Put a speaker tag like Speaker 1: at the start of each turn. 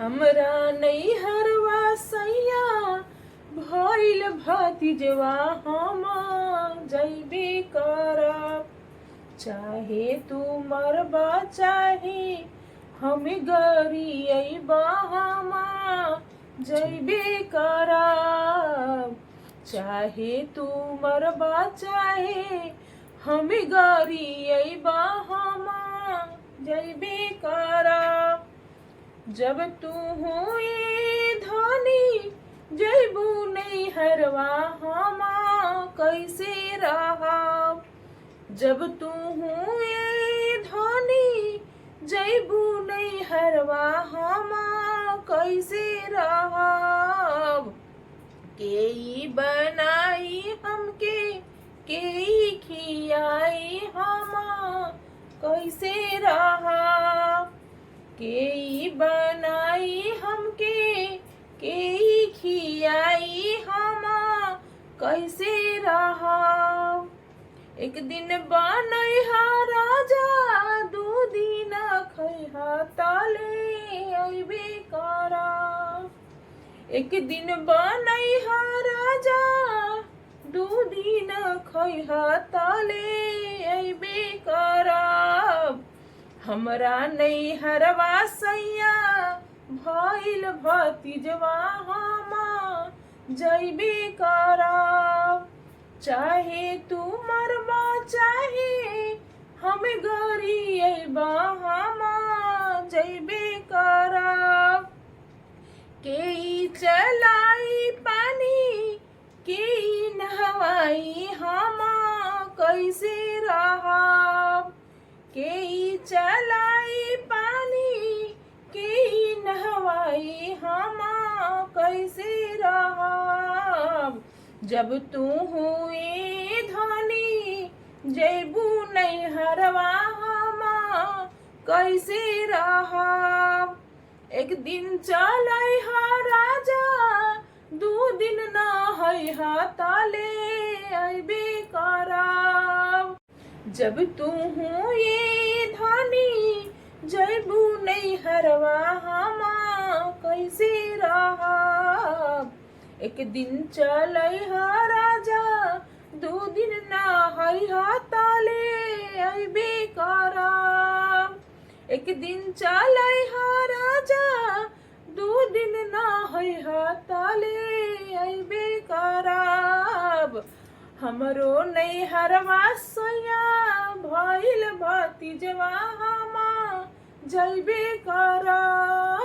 Speaker 1: हमरा नैहरवा सैया भइल भतीजवा हम जइबे करब। चाहे तू मरबा चाहे हम गरियबा हम जइबे करब। चाहे तू मरबा चाहे हम गरियबा हम जइबे करब। जब तू हुए धनी जइबू नैहरवा हम कैसे रहब। जब तू हुए धनी जइबू नैहरवा हम कैसे रहब। के बनाई हमके के खियाई हम कैसे रहब। के बनाई हमके के खियाई हम कैसे रहब। एक दिन बनैहा राजा दू दिन खैहा ताले अइबे करब। एक दिन बनैहा राजा दू दिन खैहा ताले अइबे करब। हमरा नैहरवा सैया भइल भतीजवा हम जइबे करब। चाहे तू मरबा चाहे हम गरियबा हम जइबे करब। के चलाई पानी के नहवाई हम कैसे रहब। के चलाई पानी के नहवाई हम कैसे रहब। जब तू हुए धनी जइबू नैहरवा हम कैसे रहब। एक दिन चलैहा राजा दू दिन नहैहा ताले अइबे करब। जब तू हुए धनी जइबू नैहरवा हम कैसे रहब। एक दिन चलैहा राजा दू दिन नहैहा ताले अइबे करब। एक दिन चलैहा राजा दू दिन नहैहा ताले अइबे करब। हमरो नैहरवा सैया भइल भतीजवा हम जइबे करब।